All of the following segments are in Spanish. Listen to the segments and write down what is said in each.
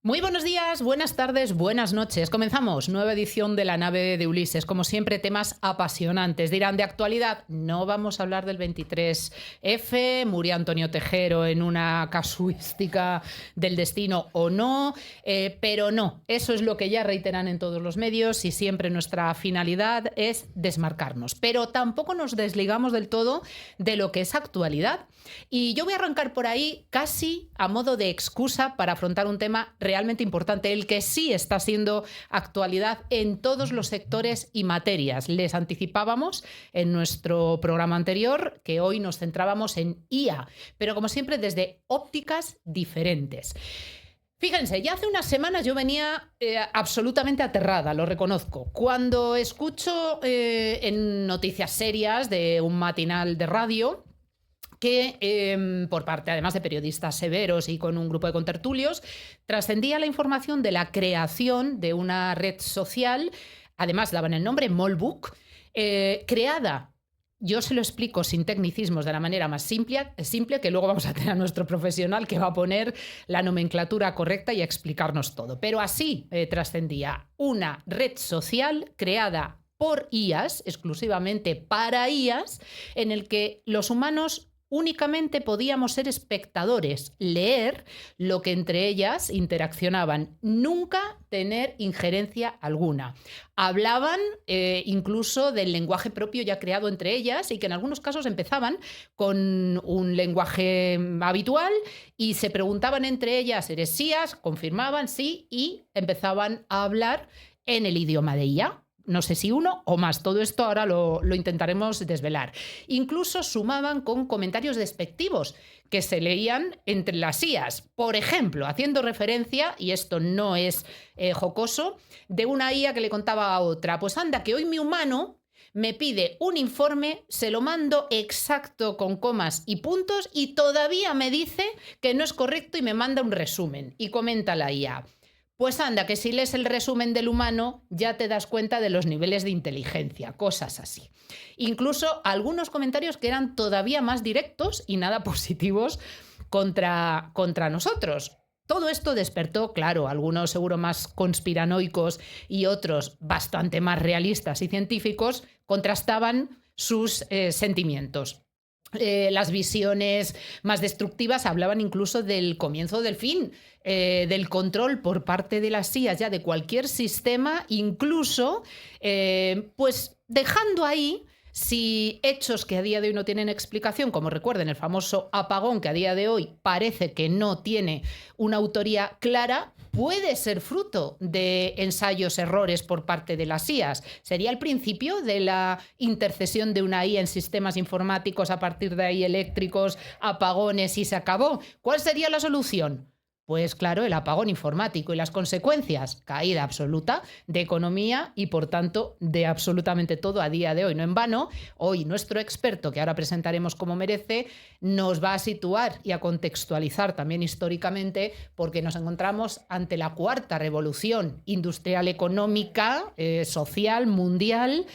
Muy buenos días, buenas tardes, buenas noches. Comenzamos nueva edición de La Nave de Ulises. Como siempre, temas apasionantes. Dirán, de actualidad, no vamos a hablar del 23F, murió Antonio Tejero en una casuística del destino o no, pero no, eso es lo que ya reiteran en todos los medios y siempre nuestra finalidad es desmarcarnos. Pero tampoco nos desligamos del todo de lo que es actualidad. Y yo voy a arrancar por ahí casi a modo de excusa para afrontar un tema realmente importante, el que sí está siendo actualidad en todos los sectores y materias. Les anticipábamos en nuestro programa anterior que hoy nos centrábamos en IA, pero como siempre desde ópticas diferentes. Fíjense, ya hace unas semanas yo venía absolutamente aterrada, lo reconozco, cuando escucho en noticias serias de un matinal de radio que, por parte además de periodistas severos y con un grupo de contertulios, trascendía la información de la creación de una red social, además daban el nombre Molbook, creada, yo se lo explico sin tecnicismos de la manera más simple, que luego vamos a tener a nuestro profesional que va a poner la nomenclatura correcta y a explicarnos todo. Pero así trascendía una red social creada por IAs, exclusivamente para IAs, en el que los humanos únicamente podíamos ser espectadores, leer lo que entre ellas interaccionaban, nunca tener injerencia alguna. Hablaban incluso del lenguaje propio ya creado entre ellas y que en algunos casos empezaban con un lenguaje habitual y se preguntaban entre ellas heresías, confirmaban sí y empezaban a hablar en el idioma de IA. No sé si uno o más. Todo esto ahora lo intentaremos desvelar. Incluso sumaban con comentarios despectivos que se leían entre las IAs. Por ejemplo, haciendo referencia, y esto no es jocoso, de una IA que le contaba a otra, pues anda, que hoy mi humano me pide un informe, se lo mando exacto con comas y puntos y todavía me dice que no es correcto y me manda un resumen. Y comenta la IA. Pues anda, que si lees el resumen del humano ya te das cuenta de los niveles de inteligencia, cosas así. Incluso algunos comentarios que eran todavía más directos y nada positivos contra nosotros. Todo esto despertó, claro, algunos seguro más conspiranoicos y otros bastante más realistas y científicos contrastaban sus sentimientos. Las visiones más destructivas hablaban incluso del comienzo del fin, del control por parte de las IAs ya de cualquier sistema, incluso pues dejando ahí si hechos que a día de hoy no tienen explicación, como recuerden el famoso apagón que a día de hoy parece que no tiene una autoría clara, puede ser fruto de ensayos, errores por parte de las IAs. ¿Sería el principio de la intercesión de una IA en sistemas informáticos, a partir de ahí eléctricos, apagones y se acabó? ¿Cuál sería la solución? Pues claro, el apagón informático y las consecuencias, caída absoluta de economía y por tanto de absolutamente todo a día de hoy. No en vano, hoy nuestro experto, que ahora presentaremos como merece, nos va a situar y a contextualizar también históricamente, porque nos encontramos ante la cuarta revolución industrial, económica, social, mundial,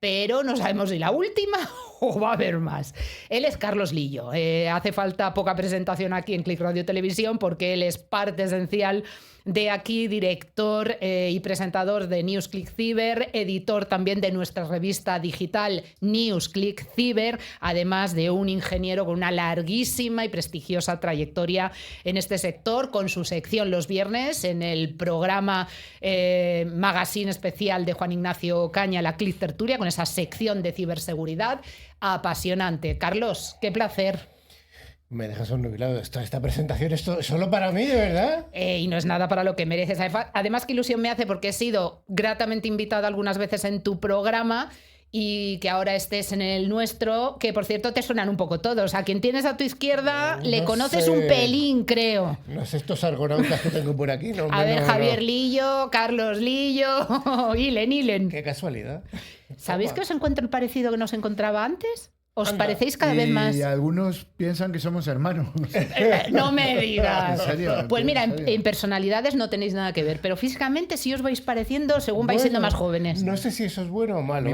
pero no sabemos si la última o va a haber más. Él es Carlos Lillo. Hace falta poca presentación aquí en Click Radio Televisión porque él es parte esencial de aquí, director y presentador de News Click Cyber, editor también de nuestra revista digital News Click Cyber, además de un ingeniero con una larguísima y prestigiosa trayectoria en este sector, con su sección los viernes en el programa Magazine especial de Juan Ignacio Caña, la Click Tertulia, con esa sección de ciberseguridad apasionante. Carlos, qué placer. Me dejas obnubilado. Esta presentación es solo para mí, ¿de verdad? Y no es nada para lo que mereces. Además, qué ilusión me hace porque he sido gratamente invitada algunas veces en tu programa y que ahora estés en el nuestro, que por cierto te suenan un poco todos. A quien tienes a tu izquierda le conoces un pelín, creo. No sé estos argonautas que tengo por aquí. No, a ver, Javier Lillo, Carlos Lillo, Ilen. Qué casualidad. ¿Sabéis que os encuentro el parecido que nos encontraba antes? ¿Os parecéis cada vez más? Y algunos piensan que somos hermanos. No me digas. ¿En serio? Pues mira, en personalidades no tenéis nada que ver, pero físicamente sí os vais pareciendo según vais siendo más jóvenes. No sé si eso es bueno o malo.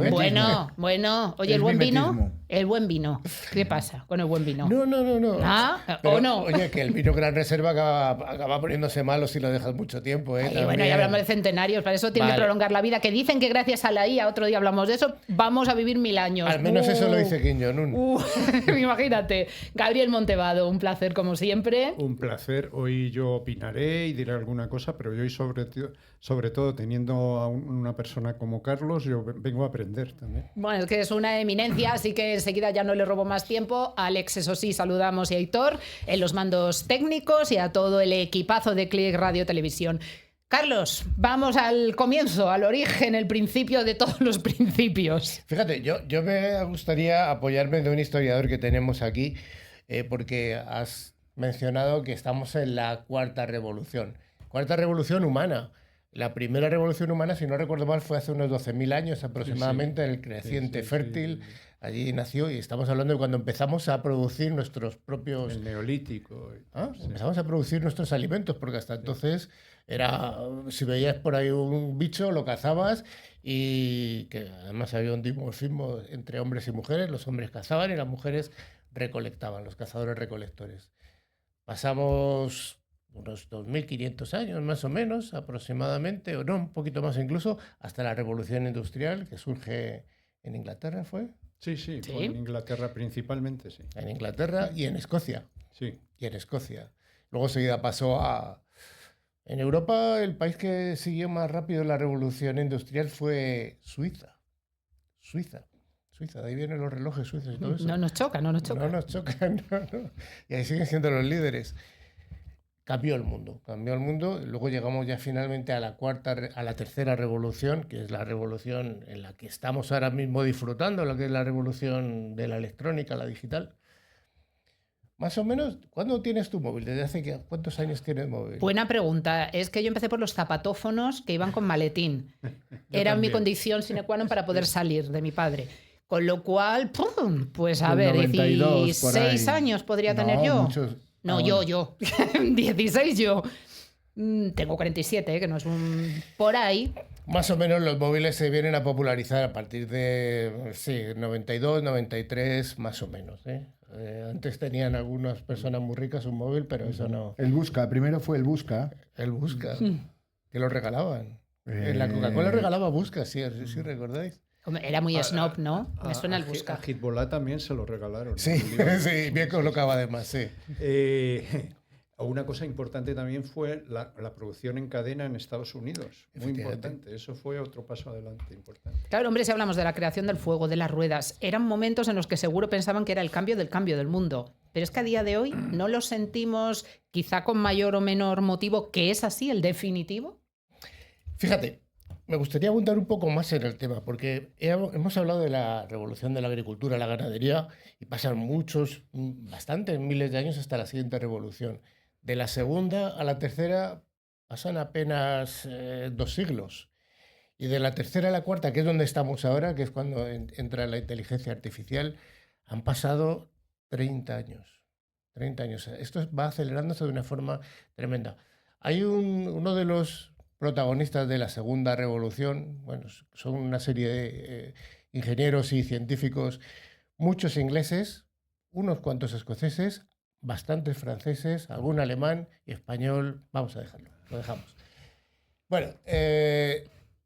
Bueno. Oye, el buen vino El buen vino. ¿Qué pasa con el buen vino? No. ¿Ah? Pero, ¿O no? Oye, que el vino Gran Reserva acaba poniéndose malo si lo dejas mucho tiempo, ¿eh? Ay, bueno, ya hablamos de centenarios, para eso tiene que prolongar la vida. Que dicen que gracias a la IA, otro día hablamos de eso, vamos a vivir 1000 años. Al menos eso lo dice Kim Jong-un. Imagínate. Gabriel Montevado, un placer como siempre. Un placer. Hoy yo opinaré y diré alguna cosa, pero yo hoy sobre todo teniendo a una persona como Carlos, yo vengo a aprender también. Bueno, es que es una eminencia, así que enseguida ya no le robo más tiempo. A Alex, eso sí, saludamos, y a Aitor en los mandos técnicos y a todo el equipazo de Click Radio Televisión. Carlos, vamos al comienzo, al origen, el principio de todos los principios. Fíjate, yo me gustaría apoyarme de un historiador que tenemos aquí, porque has mencionado que estamos en la cuarta revolución humana. La primera revolución humana, si no recuerdo mal, fue hace unos 12.000 años aproximadamente, en el creciente fértil. Allí nació, y estamos hablando de cuando empezamos a producir nuestros propios... El neolítico. Empezamos a producir nuestros alimentos, porque hasta entonces era, si veías por ahí un bicho, lo cazabas, y que además había un dimorfismo entre hombres y mujeres. Los hombres cazaban y las mujeres recolectaban, los cazadores recolectores. Pasamos unos 2.500 años más o menos aproximadamente, o no, un poquito más incluso, hasta la Revolución Industrial, que surge en Inglaterra, ¿fue? Sí, fue en Inglaterra principalmente, sí. En Inglaterra y en Escocia. Sí. Y en Escocia. Luego seguida pasó a... En Europa, el país que siguió más rápido la Revolución Industrial fue Suiza. De ahí vienen los relojes suizos y todo eso. No nos choca. No nos chocan, no. Y ahí siguen siendo los líderes. Cambió el mundo. Luego llegamos ya finalmente a la tercera revolución, que es la revolución en la que estamos ahora mismo disfrutando, lo que es la revolución de la electrónica, la digital. Más o menos, ¿cuándo tienes tu móvil? ¿Cuántos años tienes móvil? Buena pregunta. Es que yo empecé por los zapatófonos que iban con maletín. Era también. mi condición sine qua non para poder salir de mi padre. Con lo cual, ¡pum! Pues a Del ver, 92 por 16 ahí. años podría tener yo. Muchos. No, yo. 16 yo. Tengo 47, que no es un... Por ahí. Más o menos los móviles se vienen a popularizar a partir de 92, 93, más o menos. Antes tenían algunas personas muy ricas un móvil, pero eso no. El Busca, primero fue el Busca. El Busca, que lo regalaban. La Coca-Cola regalaba Busca, sí recordáis. Era muy snob, ¿no? Me suena el Busca. A Hezbollah también se lo regalaron. Sí, sí, bien colocado además, sí. Una cosa importante también fue la producción en cadena en Estados Unidos. Muy importante. Eso fue otro paso adelante importante. Claro, hombre, si hablamos de la creación del fuego, de las ruedas, eran momentos en los que seguro pensaban que era el cambio del mundo. Pero es que a día de hoy no lo sentimos, quizá con mayor o menor motivo, que es así el definitivo. Fíjate, me gustaría abundar un poco más en el tema, porque hemos hablado de la revolución de la agricultura, la ganadería, y pasan bastantes miles de años hasta la siguiente revolución. De la segunda a la tercera pasan apenas 2 siglos. Y de la tercera a la cuarta, que es donde estamos ahora, que es cuando entra la inteligencia artificial, han pasado 30 años. 30 años. Esto va acelerándose de una forma tremenda. Hay uno de los protagonistas de la segunda revolución, bueno, son una serie de ingenieros y científicos, muchos ingleses, unos cuantos escoceses, bastantes franceses, algún alemán y español. Vamos a dejarlo, lo dejamos. Bueno,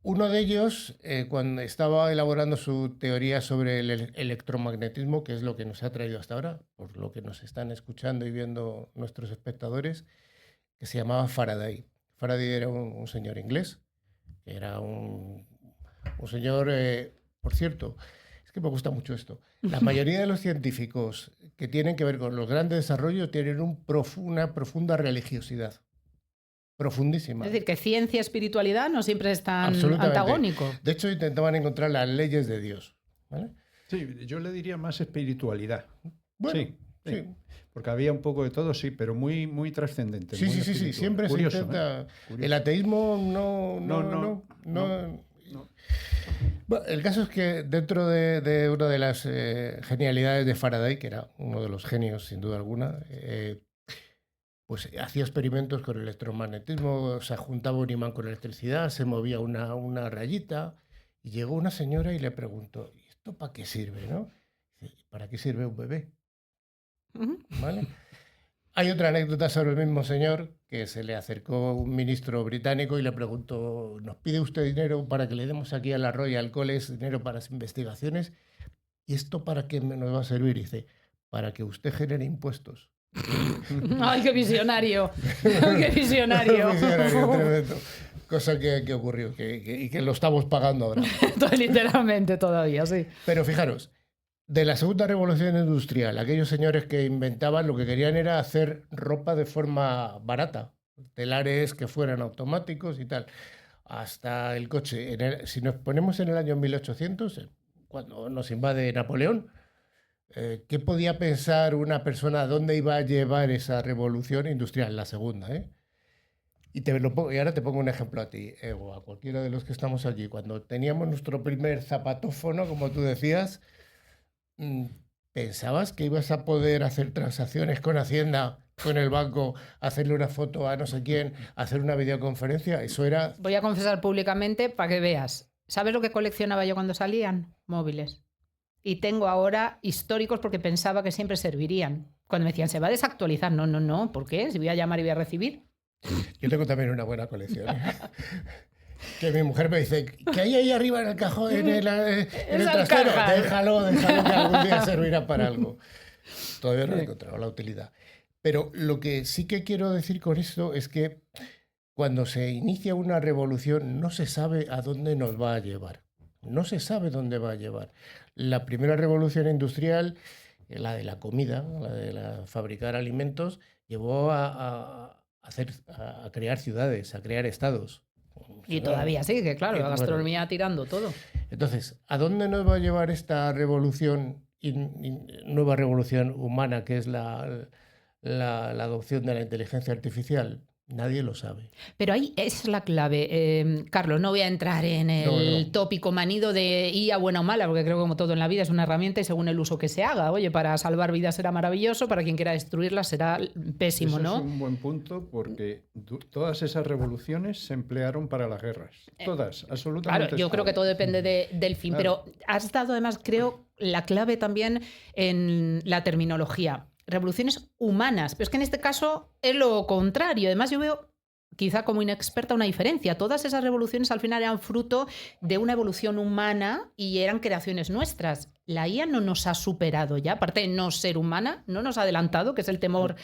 uno de ellos, cuando estaba elaborando su teoría sobre el electromagnetismo, que es lo que nos ha traído hasta ahora, por lo que nos están escuchando y viendo nuestros espectadores, que se llamaba Faraday. Faraday era un señor inglés, que era un señor, por cierto, es que me gusta mucho esto. La mayoría de los científicos que tienen que ver con los grandes desarrollos tienen una profunda religiosidad. Profundísima. Es decir, que ciencia y espiritualidad no siempre están antagónicos. De hecho, intentaban encontrar las leyes de Dios. ¿Vale? Sí, yo le diría más espiritualidad. Bueno, sí. Porque había un poco de todo, sí, pero muy, muy trascendente. Sí, muy sí, siempre curioso, se intenta... Curioso. El ateísmo no. Bueno, el caso es que dentro de una de las genialidades de Faraday, que era uno de los genios sin duda alguna, pues hacía experimentos con el electromagnetismo, o sea, juntaba un imán con electricidad, se movía una rayita, y llegó una señora y le preguntó, ¿y esto para qué sirve, no? ¿Para qué sirve un bebé? Ujú. ¿Vale? Hay otra anécdota sobre el mismo señor, que se le acercó un ministro británico y le preguntó, ¿nos pide usted dinero para que le demos aquí a la Royal College dinero para las investigaciones? ¿Y esto para qué nos va a servir? Y dice, para que usted genere impuestos. ¡Ay, qué visionario! ¡Qué visionario! Visionario, tremendo. Cosa que ocurrió y que lo estamos pagando ahora. Literalmente todavía, sí. Pero fijaros, de la segunda revolución industrial, aquellos señores que inventaban lo que querían era hacer ropa de forma barata, telares que fueran automáticos y tal, hasta el coche. Si nos ponemos en el año 1800, cuando nos invade Napoleón, ¿qué podía pensar una persona dónde iba a llevar esa revolución industrial, la segunda? Y ahora te pongo un ejemplo a ti, o a cualquiera de los que estamos allí. Cuando teníamos nuestro primer zapatófono, como tú decías, ¿pensabas que ibas a poder hacer transacciones con Hacienda, con el banco, hacerle una foto a no sé quién, hacer una videoconferencia? Eso era... Voy a confesar públicamente para que veas. ¿Sabes lo que coleccionaba yo cuando salían? Móviles. Y tengo ahora históricos porque pensaba que siempre servirían. Cuando me decían, se va a desactualizar. No. ¿Por qué? Si voy a llamar y voy a recibir. Yo tengo también una buena colección. Que mi mujer me dice, ¿qué hay ahí arriba en el cajón, en el trastero? Déjalo, que algún día servirá para algo. Todavía no he encontrado la utilidad. Pero lo que sí que quiero decir con esto es que cuando se inicia una revolución no se sabe a dónde nos va a llevar. No se sabe dónde va a llevar. La primera revolución industrial, la de la comida, la de fabricar alimentos, llevó a crear ciudades, a crear estados. Y todavía sigue, claro, la gastronomía tirando todo. Entonces, ¿a dónde nos va a llevar esta revolución, nueva revolución humana, que es la adopción de la inteligencia artificial? Nadie lo sabe. Pero ahí es la clave. Carlos, no voy a entrar en el tópico manido de IA buena o mala, porque creo que como todo en la vida es una herramienta y según el uso que se haga. Oye, para salvar vidas será maravilloso, para quien quiera destruirlas será pésimo, Eso ¿no? es un buen punto porque todas esas revoluciones se emplearon para las guerras. Todas, absolutamente. Claro, yo creo que todo depende del fin, Claro. pero has dado además, creo, la clave también en la terminología. Revoluciones humanas, pero es que en este caso es lo contrario. Además yo veo, quizá como inexperta, una diferencia. Todas esas revoluciones al final eran fruto de una evolución humana y eran creaciones nuestras. La IA no nos ha superado ya, aparte de no ser humana, no nos ha adelantado, que es el temor.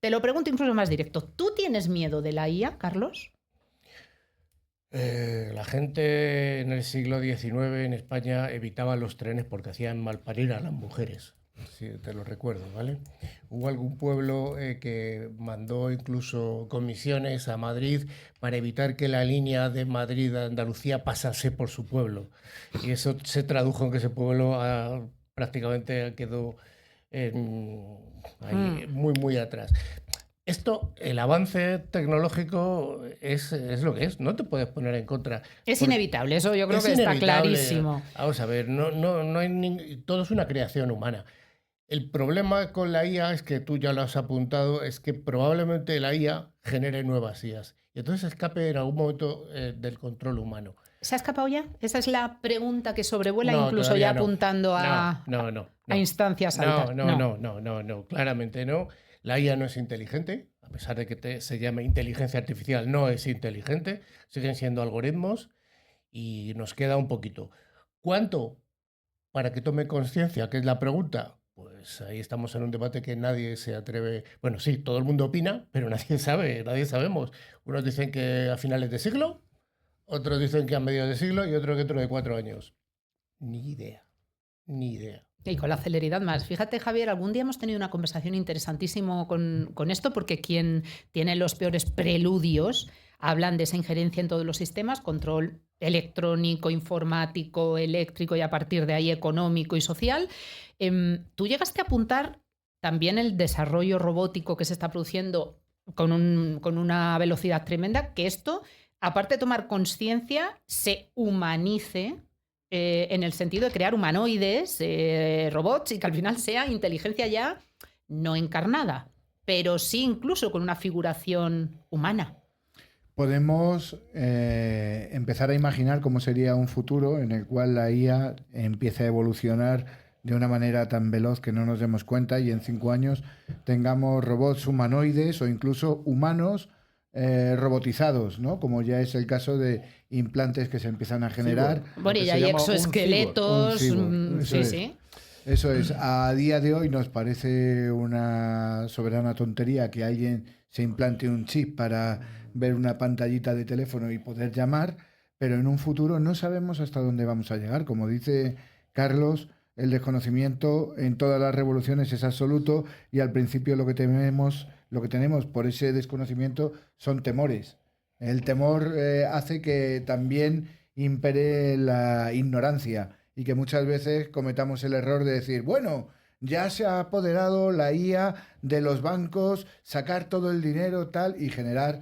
Te lo pregunto incluso más directo. ¿Tú tienes miedo de la IA, Carlos? La gente en el siglo XIX en España evitaba los trenes porque hacían malparir a las mujeres. Sí, te lo recuerdo, ¿vale? Hubo algún pueblo que mandó incluso comisiones a Madrid para evitar que la línea de Madrid a Andalucía pasase por su pueblo. Y eso se tradujo en que ese pueblo prácticamente quedó ahí, muy atrás. Esto, el avance tecnológico es lo que es, no te puedes poner en contra. Es inevitable, eso yo creo que está clarísimo. Vamos a ver, no hay todo es una creación humana. El problema con la IA es que tú ya lo has apuntado, es que probablemente la IA genere nuevas IAs y entonces escape en algún momento del control humano. ¿Se ha escapado ya? Esa es la pregunta que sobrevuela, No, incluso ya no. apuntando a instancias altas. No, claramente no. La IA no es inteligente, a pesar de que se llame inteligencia artificial, no es inteligente, siguen siendo algoritmos y nos queda un poquito. ¿Cuánto? Para que tome conciencia, que es la pregunta. Pues ahí estamos en un debate que nadie se atreve. Bueno, sí, todo el mundo opina, pero nadie sabe, nadie sabemos. Unos dicen que a finales de siglo, otros dicen que a mediados de siglo y otros que dentro de 4 años. Ni idea. Y con la celeridad más. Fíjate, Javier, algún día hemos tenido una conversación interesantísima con esto, porque quien tiene los peores preludios hablan de esa injerencia en todos los sistemas, control electrónico, informático, eléctrico y a partir de ahí económico y social. Tú llegaste a apuntar también el desarrollo robótico que se está produciendo con una velocidad tremenda, que esto, aparte de tomar conciencia, se humanice en el sentido de crear humanoides, robots, y que al final sea inteligencia ya no encarnada, pero sí incluso con una figuración humana. Podemos empezar a imaginar cómo sería un futuro en el cual la IA empieza a evolucionar de una manera tan veloz que no nos demos cuenta y en 5 años tengamos robots humanoides o incluso humanos robotizados, ¿no? Como ya es el caso de implantes que se empiezan a generar. Bueno, y hay exoesqueletos. Sí. Eso es. A día de hoy nos parece una soberana tontería que alguien se implante un chip para ver una pantallita de teléfono y poder llamar, pero en un futuro no sabemos hasta dónde vamos a llegar. Como dice Carlos, el desconocimiento en todas las revoluciones es absoluto y al principio lo que tenemos por ese desconocimiento son temores. El temor hace que también impere la ignorancia y que muchas veces cometamos el error de decir, bueno, ya se ha apoderado la IA de los bancos, sacar todo el dinero tal y generar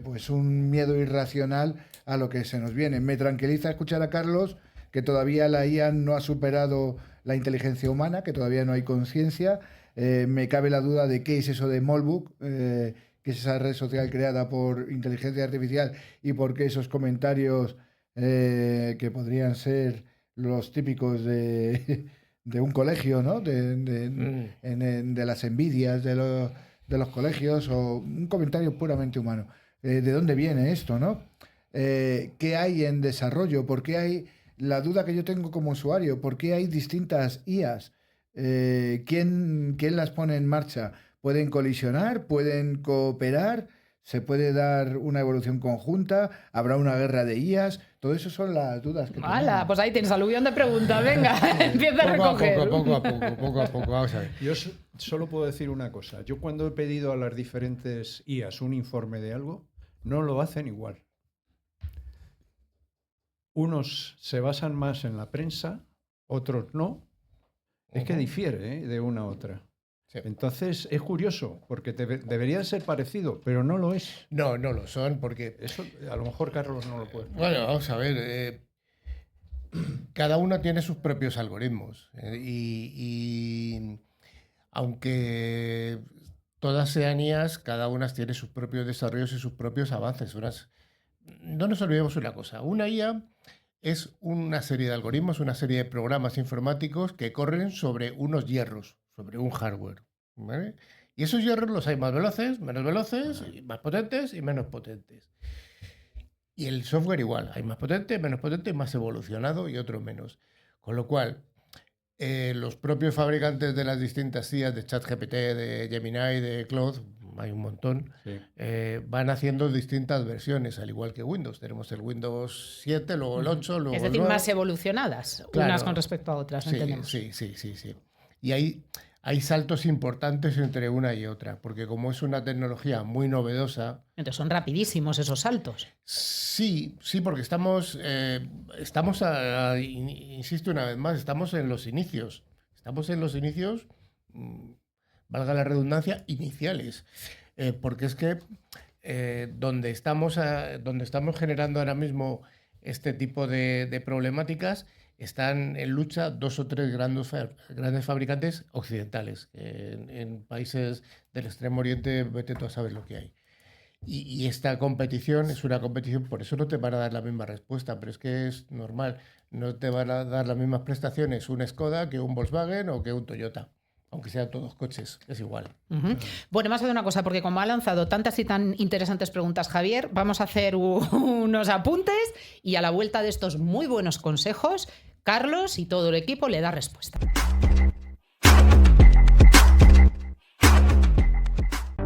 pues un miedo irracional a lo que se nos viene. Me tranquiliza escuchar a Carlos que todavía la IA no ha superado la inteligencia humana, que todavía no hay conciencia. Me cabe la duda de qué es eso de Molbook, que es esa red social creada por inteligencia artificial y por qué esos comentarios que podrían ser los típicos de un colegio, ¿no? De las envidias de los colegios o un comentario puramente humano. ¿De dónde viene esto, no? ¿Qué hay en desarrollo? ¿Por qué hay la duda que yo tengo como usuario? ¿Por qué hay distintas IAs? ¿Quién las pone en marcha? ¿Pueden colisionar? ¿Pueden cooperar? ¿Se puede dar una evolución conjunta? ¿Habrá una guerra de IAs? Todo eso son las dudas que tenemos. Pues ahí tienes aluvión de preguntas. Venga, empieza a recoger. Poco a poco. Vamos a ver. Yo solo puedo decir una cosa. Yo cuando he pedido a las diferentes IAs un informe de algo, no lo hacen igual. Unos se basan más en la prensa, otros no. Es que difiere de una a otra. Sí. Entonces es curioso, porque debería ser parecido, pero no lo es. No lo son, porque... Eso a lo mejor Carlos no lo puede. Bueno, vamos a ver. Cada uno tiene sus propios algoritmos. Y aunque todas sean IAs, cada una tiene sus propios desarrollos y sus propios avances. No nos olvidemos una cosa. Una IA es una serie de algoritmos, una serie de programas informáticos que corren sobre unos hierros, sobre un hardware, ¿vale? Y esos hierros los hay más veloces, menos veloces, y más potentes y menos potentes. Y el software igual, hay más potente, menos potente, más evolucionado y otro menos. Con lo cual, los propios fabricantes de las distintas IAs, de ChatGPT, de Gemini, de Claude, hay un montón, sí. Van haciendo distintas versiones, al igual que Windows. Tenemos el Windows 7, luego el 8, luego el 9. Es decir, más evolucionadas, claro, unas con respecto a otras, sí, entendemos. Sí. Y hay saltos importantes entre una y otra, porque como es una tecnología muy novedosa... Entonces son rapidísimos esos saltos. Sí, porque estamos insisto una vez más, estamos en los inicios. Estamos en los inicios... valga la redundancia, iniciales. Porque es que donde estamos generando ahora mismo este tipo de problemáticas, están en lucha 2 o 3 grandes fabricantes occidentales. En países del Extremo Oriente, vete tú a saber lo que hay. Y esta competición es una competición, por eso no te van a dar la misma respuesta, pero es que es normal. No te van a dar las mismas prestaciones un Skoda que un Volkswagen o que un Toyota. Aunque sean todos coches, es igual. Uh-huh. Bueno, vamos a hacer una cosa, porque como ha lanzado tantas y tan interesantes preguntas Javier, vamos a hacer unos apuntes y a la vuelta de estos muy buenos consejos, Carlos y todo el equipo le da respuesta.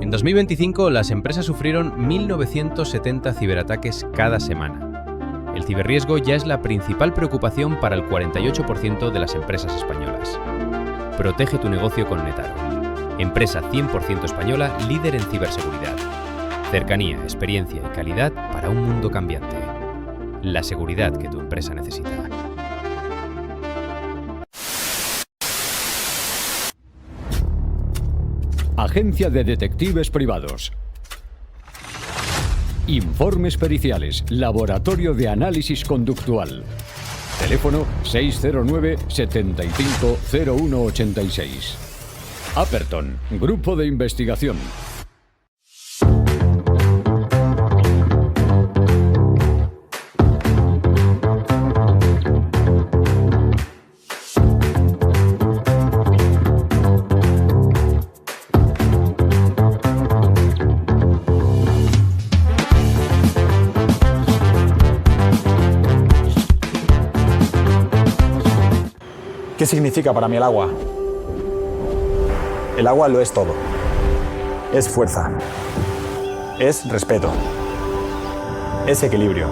En 2025, las empresas sufrieron 1.970 ciberataques cada semana. El ciberriesgo ya es la principal preocupación para el 48% de las empresas españolas. Protege tu negocio con Netaro. Empresa 100% española, líder en ciberseguridad. Cercanía, experiencia y calidad para un mundo cambiante. La seguridad que tu empresa necesita. Agencia de Detectives Privados. Informes periciales. Laboratorio de Análisis Conductual. Teléfono 609-750186. Aperton, Grupo de Investigación. ¿Qué significa para mí el agua? El agua lo es todo. Es fuerza. Es respeto. Es equilibrio.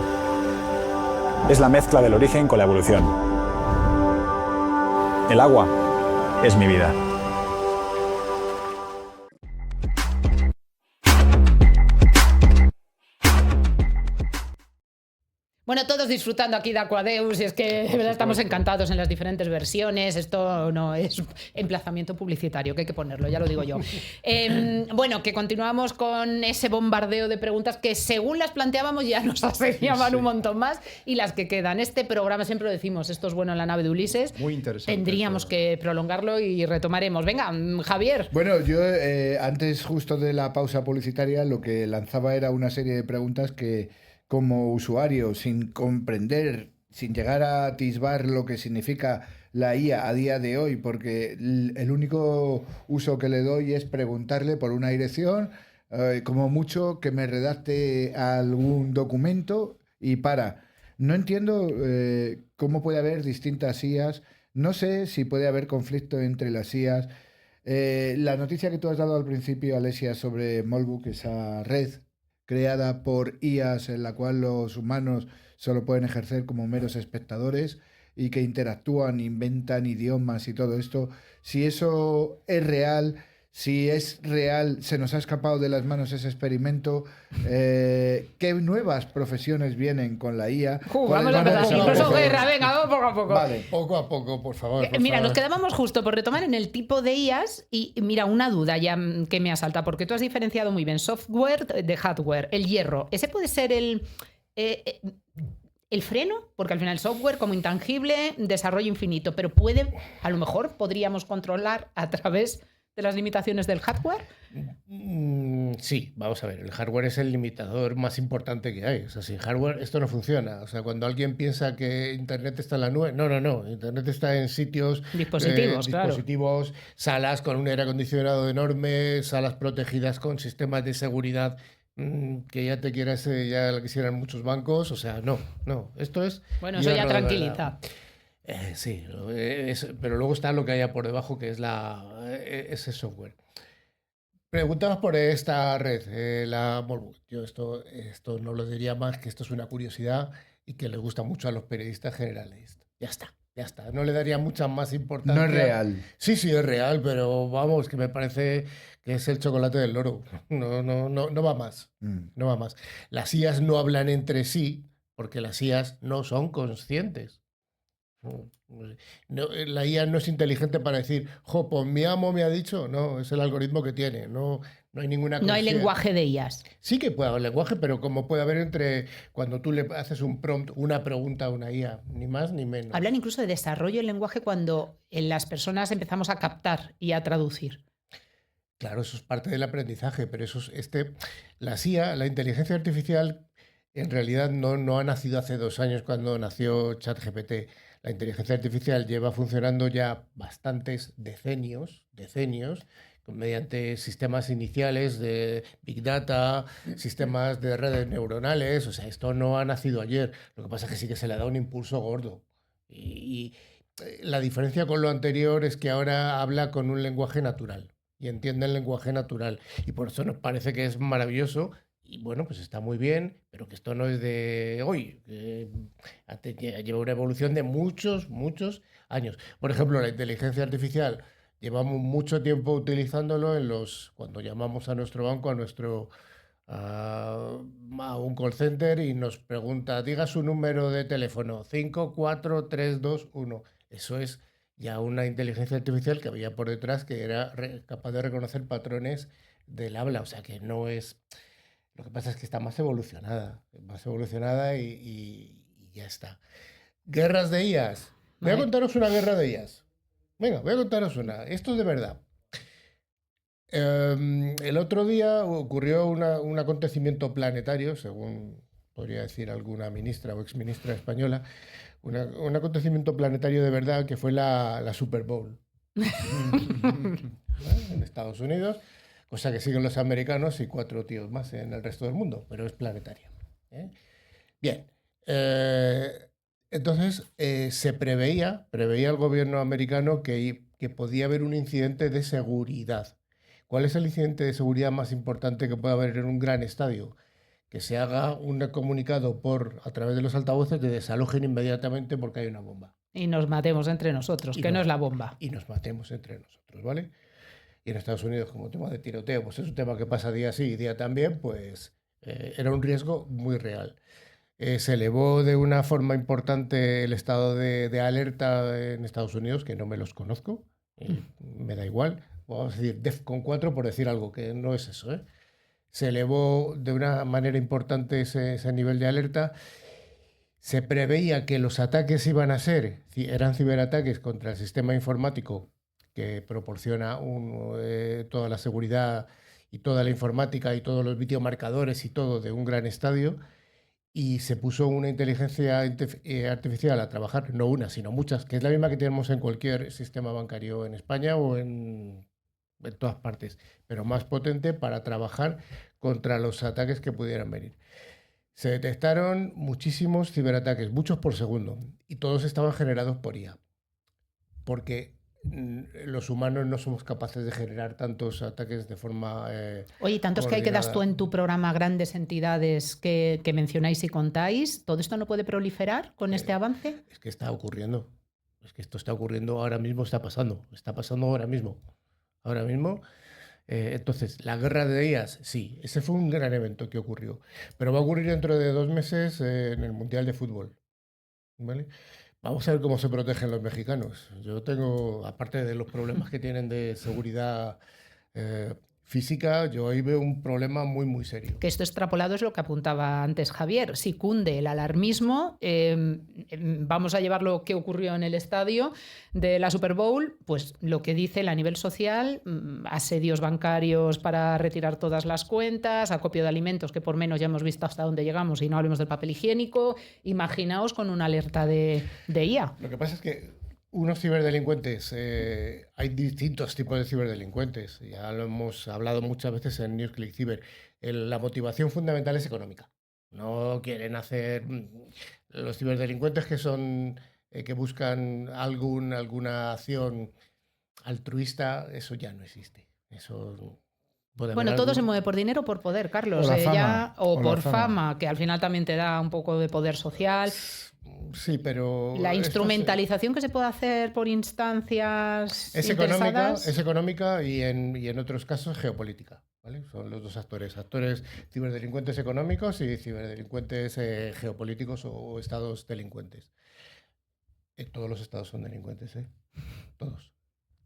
Es la mezcla del origen con la evolución. El agua es mi vida. Bueno, todos disfrutando aquí de Aquadeus, y es que de verdad estamos encantados en las diferentes versiones. Esto no es emplazamiento publicitario, que hay que ponerlo, ya lo digo yo. Bueno, que continuamos con ese bombardeo de preguntas que según las planteábamos ya nos asediaban un montón más, y las que quedan. Este programa, siempre lo decimos, esto es bueno en la nave de Ulises. Muy interesante. Tendríamos que prolongarlo y retomaremos. Venga, Javier. Bueno, yo antes justo de la pausa publicitaria lo que lanzaba era una serie de preguntas que como usuario, sin comprender, sin llegar a atisbar lo que significa la IA a día de hoy, porque el único uso que le doy es preguntarle por una dirección, como mucho que me redacte algún documento y para. No entiendo cómo puede haber distintas IAs, no sé si puede haber conflicto entre las IAs. La noticia que tú has dado al principio, Alessia, sobre Molbook, esa red creada por IAs en la cual los humanos solo pueden ejercer como meros espectadores y que interactúan, inventan idiomas y todo esto. Si eso es real, se nos ha escapado de las manos ese experimento. ¿Qué nuevas profesiones vienen con la IA? Vamos a empezar. Incluso guerra, venga, vamos poco a poco. Vale, poco a poco, por favor. Mira, nos quedábamos justo por retomar en el tipo de IAs y mira, una duda ya que me asalta, porque tú has diferenciado muy bien software de hardware, el hierro. ¿Ese puede ser el freno? Porque al final el software como intangible, desarrollo infinito, pero a lo mejor podríamos controlar a través de las limitaciones del hardware. Sí, vamos a ver, el hardware es el limitador más importante que hay. O sea, sin hardware esto no funciona. O sea, cuando alguien piensa que Internet está en la nube, no. Internet está en sitios, dispositivos, salas con un aire acondicionado enorme, salas protegidas con sistemas de seguridad que ya la quisieran muchos bancos. O sea, no. Esto es... Bueno, eso ya tranquiliza. Sí, pero luego está lo que haya por debajo, que es ese software. Preguntabas por esta red, la Molbook. Yo esto no lo diría más, que esto es una curiosidad y que le gusta mucho a los periodistas generales. Ya está. No le daría mucha más importancia. No es real. Sí, es real, pero vamos, que me parece que es el chocolate del loro. No va más. No va más. Las IAs no hablan entre sí porque las IAs no son conscientes. No, la IA no es inteligente para decir, pues mi amo me ha dicho. No, es el algoritmo que tiene. No hay ninguna conciencia. No hay lenguaje de IAs. Sí que puede haber lenguaje, pero como puede haber cuando tú le haces un prompt, una pregunta a una IA, ni más ni menos. Hablan incluso de desarrollo del lenguaje cuando las personas empezamos a captar y a traducir. Claro, eso es parte del aprendizaje, pero la IA, la inteligencia artificial, en realidad no ha nacido hace 2 años cuando nació ChatGPT. La inteligencia artificial lleva funcionando ya bastantes decenios, mediante sistemas iniciales de Big Data, sistemas de redes neuronales. O sea, esto no ha nacido ayer. Lo que pasa es que sí que se le ha dado un impulso gordo. Y la diferencia con lo anterior es que ahora habla con un lenguaje natural y entiende el lenguaje natural. Y por eso nos parece que es maravilloso. Y bueno, pues está muy bien, pero que esto no es de hoy. Lleva una evolución de muchos años. Por ejemplo, la inteligencia artificial, llevamos mucho tiempo utilizándolo cuando llamamos a nuestro banco, a un call center y nos pregunta, diga su número de teléfono, 54321. Eso es ya una inteligencia artificial que había por detrás que era capaz de reconocer patrones del habla. O sea que no es... Lo que pasa es que está más evolucionada y ya está. Guerras de IAs. Voy a contaros una guerra de IAs. Venga, voy a contaros una. Esto es de verdad. El otro día ocurrió un acontecimiento planetario, según podría decir alguna ministra o exministra española, un acontecimiento planetario de verdad que fue la Super Bowl. En Estados Unidos. Cosa que siguen los americanos y 4 tíos más en el resto del mundo, pero es planetaria. Bien, Entonces, se preveía el gobierno americano que podía haber un incidente de seguridad. ¿Cuál es el incidente de seguridad más importante que puede haber en un gran estadio? Que se haga un comunicado a través de los altavoces de desalojen inmediatamente porque hay una bomba. Y nos matemos entre nosotros, que no es la bomba. Y nos matemos entre nosotros, ¿vale? Y en Estados Unidos, como tema de tiroteo, pues es un tema que pasa día sí y día también, pues era un riesgo muy real. Se elevó de una forma importante el estado de alerta en Estados Unidos, que no me los conozco, me da igual. Vamos a decir DEFCON 4 por decir algo, que no es eso, ¿eh? Se elevó de una manera importante ese nivel de alerta. Se preveía que los ataques eran ciberataques contra el sistema informático que proporciona toda la seguridad y toda la informática y todos los videomarcadores y todo de un gran estadio. Y se puso una inteligencia artificial a trabajar, no una, sino muchas, que es la misma que tenemos en cualquier sistema bancario en España o en todas partes, pero más potente para trabajar contra los ataques que pudieran venir. Se detectaron muchísimos ciberataques, muchos por segundo, y todos estaban generados por IA, porque los humanos no somos capaces de generar tantos ataques de forma Oye, tantos que hay que das tú en tu programa, grandes entidades que mencionáis y contáis, ¿todo esto no puede proliferar con este avance? Es que está ocurriendo, es que esto está ocurriendo ahora mismo, está pasando ahora mismo. Ahora mismo. Entonces, la guerra de IAs, sí, ese fue un gran evento que ocurrió, pero va a ocurrir dentro de 2 meses en el Mundial de Fútbol, ¿vale? Vamos a ver cómo se protegen los mexicanos. Yo tengo, aparte de los problemas que tienen de seguridad física, yo ahí veo un problema muy, muy serio. Que esto extrapolado es lo que apuntaba antes Javier. Si cunde el alarmismo, vamos a llevar lo que ocurrió en el estadio de la Super Bowl, pues lo que dice él a nivel social, asedios bancarios para retirar todas las cuentas, acopio de alimentos, que por menos ya hemos visto hasta dónde llegamos y no hablemos del papel higiénico. Imaginaos con una alerta de IA. Lo que pasa es que unos ciberdelincuentes, hay distintos tipos de ciberdelincuentes, ya lo hemos hablado muchas veces en NewsClick Cyber. La motivación fundamental es económica. No quieren hacer los ciberdelincuentes que son que buscan alguna acción altruista, eso ya no existe. Eso bueno, todo se mueve por dinero o por poder, Carlos. O por fama, que al final también te da un poco de poder social. Sí, pero la instrumentalización que se puede hacer por instancias es económica y en otros casos geopolítica, ¿vale? Son los dos actores ciberdelincuentes económicos y ciberdelincuentes geopolíticos o estados delincuentes. Todos los estados son delincuentes, todos.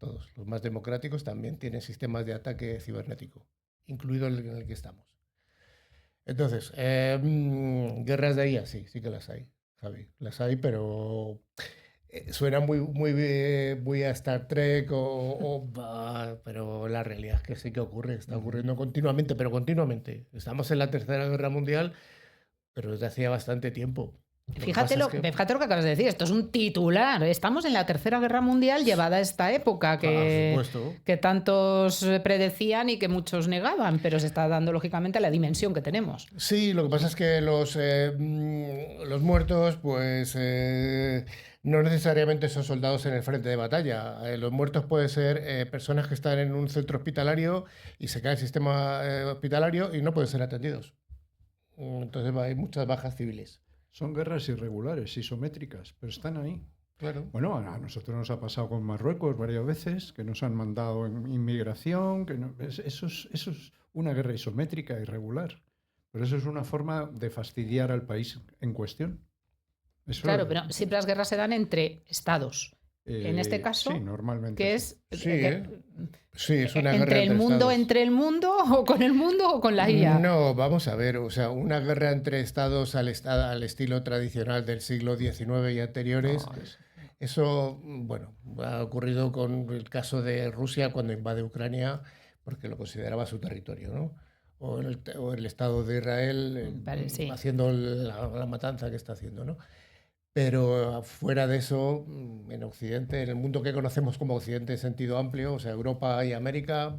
Los más democráticos también tienen sistemas de ataque cibernético, incluido el en el que estamos. Entonces, guerras de IA, sí que las hay. Javi, las hay, pero suena muy a Star Trek, pero la realidad es que sí que ocurre, está ocurriendo continuamente, pero continuamente. Estamos en la Tercera Guerra Mundial, pero desde hacía bastante tiempo. Fíjate lo que acabas de decir, esto es un titular. Estamos en la Tercera Guerra Mundial llevada a esta época que tantos predecían y que muchos negaban, pero se está dando lógicamente la dimensión que tenemos. Sí, lo que pasa es que los muertos, pues no necesariamente son soldados en el frente de batalla. Los muertos pueden ser personas que están en un centro hospitalario y se cae el sistema hospitalario y no pueden ser atendidos. Entonces hay muchas bajas civiles. Son guerras irregulares, isométricas, pero están ahí. Claro. Bueno, a nosotros nos ha pasado con Marruecos varias veces, que nos han mandado en inmigración, eso es una guerra isométrica, irregular. Pero eso es una forma de fastidiar al país en cuestión. Claro, pero siempre las guerras se dan entre estados. En este caso, sí, normalmente. Que es, sí, es una guerra entre el mundo o con el mundo o con la IA. No, vamos a ver, o sea, una guerra entre estados al estilo tradicional del siglo XIX y anteriores. No, eso, bueno, ha ocurrido con el caso de Rusia cuando invade Ucrania porque lo consideraba su territorio, ¿no? O el Estado de Israel haciendo la matanza que está haciendo, ¿no? Pero fuera de eso, en Occidente, en el mundo que conocemos como Occidente en sentido amplio, o sea, Europa y América,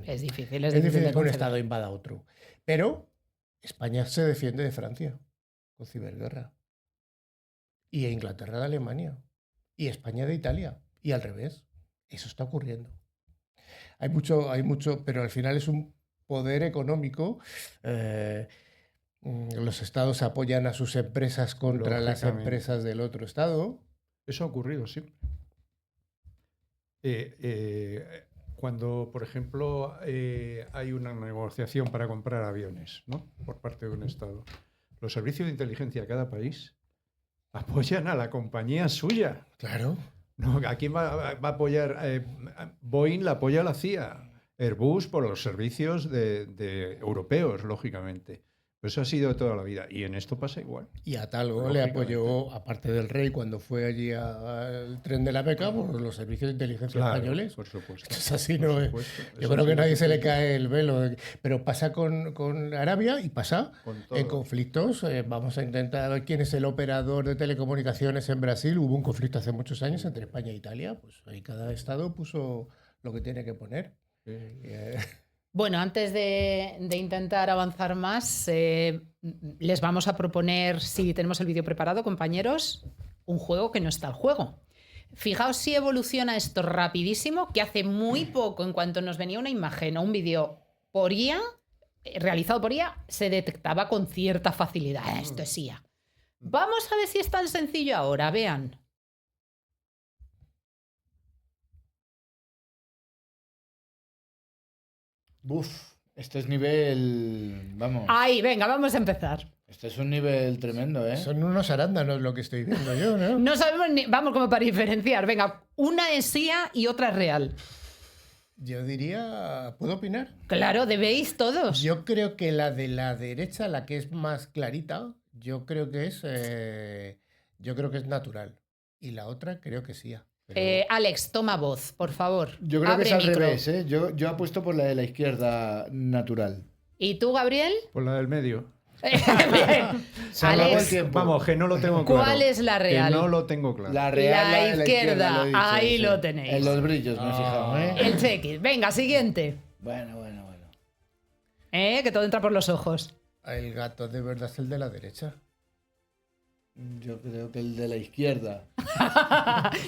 es difícil que un Estado invada a otro. Pero España se defiende de Francia con ciberguerra. y Inglaterra de Alemania, y España de Italia, y al revés. Eso está ocurriendo. Hay mucho, pero al final es un poder económico. Los estados apoyan a sus empresas contra las empresas del otro estado. Eso ha ocurrido siempre. Cuando, por ejemplo, hay una negociación para comprar aviones, ¿no?, por parte de un estado, los servicios de inteligencia de cada país apoyan a la compañía suya. Claro. No, ¿a quién va a apoyar? Boeing la apoya a la CIA, Airbus por los servicios de europeos, lógicamente. Eso ha sido toda la vida. Y en esto pasa igual. Y a Talgo le apoyó, aparte del rey, cuando fue allí al tren de la beca, por los servicios de inteligencia españoles. Por supuesto. Es así, ¿no? Yo creo que a nadie se le cae el velo. Pero pasa con Arabia y pasa en conflictos. Vamos a intentar ver quién es el operador de telecomunicaciones en Brasil. Hubo un conflicto hace muchos años entre España e Italia. Pues ahí cada estado puso lo que tiene que poner. Bueno, antes de intentar avanzar más, les vamos a proponer, si tenemos el vídeo preparado, compañeros, un juego que no está al juego. Fijaos si evoluciona esto rapidísimo, que hace muy poco, en cuanto nos venía una imagen o un vídeo por IA, realizado por IA, se detectaba con cierta facilidad. Esto es IA. Vamos a ver si es tan sencillo ahora, vean. Este es nivel... Vamos. Ahí, venga, vamos a empezar. Este es un nivel tremendo, ¿eh? Son unos arándanos lo que estoy viendo yo, ¿no? No sabemos ni... Vamos como para diferenciar. Venga, una es IA y otra es real. Yo diría... ¿Puedo opinar? Claro, debéis todos. Yo creo que la de la derecha, la que es más clarita, yo creo que es natural. Y la otra creo que sí. Pero... Alex, toma voz, por favor. Yo creo Abre que es al micro. revés, ¿eh? Yo apuesto por la de la izquierda natural. ¿Y tú, Gabriel? Por la del medio. Bien. Se acabó el Alex, tiempo. Vamos, que no lo tengo claro. ¿cuál es la real? Que no lo tengo claro. La real, La de izquierda, lo he dicho, ahí sí. lo tenéis. En los brillos me he fijado, ¿eh? El check-in. Venga, siguiente. Bueno. Que todo entra por los ojos. El gato de verdad es el de la derecha. Yo creo que el de la izquierda.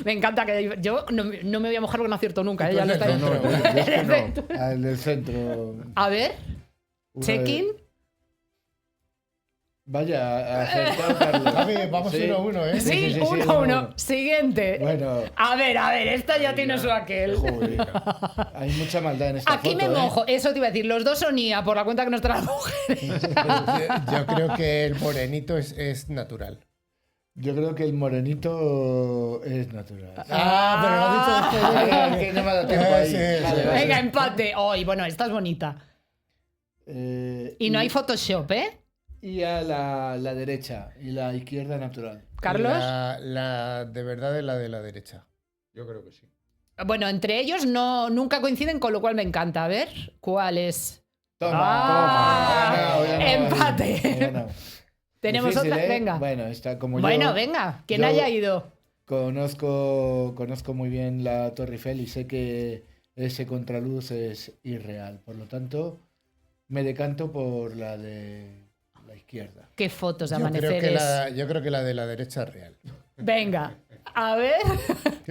Me encanta que yo no me voy a mojar porque no acierto nunca. Y tú Ya lo el está centro. No, yo es que no. Al del centro. A ver, Uno check-in. Vaya, acertado, Carlos. Javi, vamos Sí. 1-1, ¿eh? Sí, sí, 1-1. Siguiente. Bueno. A ver, esta ya tiene su aquel. Joder. Hay mucha maldad en esta Aquí foto, me mojo. Eso te iba a decir. Los dos son IA por la cuenta que nos trae la mujer. Yo creo que el morenito es natural. Yo creo que el morenito es natural. Pero lo has dicho después. Que no me ha dado tiempo ahí. Sí, Vale, sí. vale. Venga, empate. Ay, bueno, esta es bonita. Y no hay Photoshop, ¿eh? Y a la derecha y la izquierda natural. Carlos. La de verdad es la de la derecha. Yo creo que sí. Bueno, entre ellos nunca coinciden, con lo cual me encanta. A ver, ¿cuál es? Toma. He ganado. Empate. He ganado. Tenemos Difícil, otra. ¿eh? Venga. Bueno, está como Bueno, yo. venga. Quien yo- haya ido. Conozco muy bien la Torre Eiffel y sé que ese contraluz es irreal. Por lo tanto, me decanto por la de la izquierda. Qué fotos de Yo creo, amaneceres. yo creo que la de la derecha es real. Venga. A ver.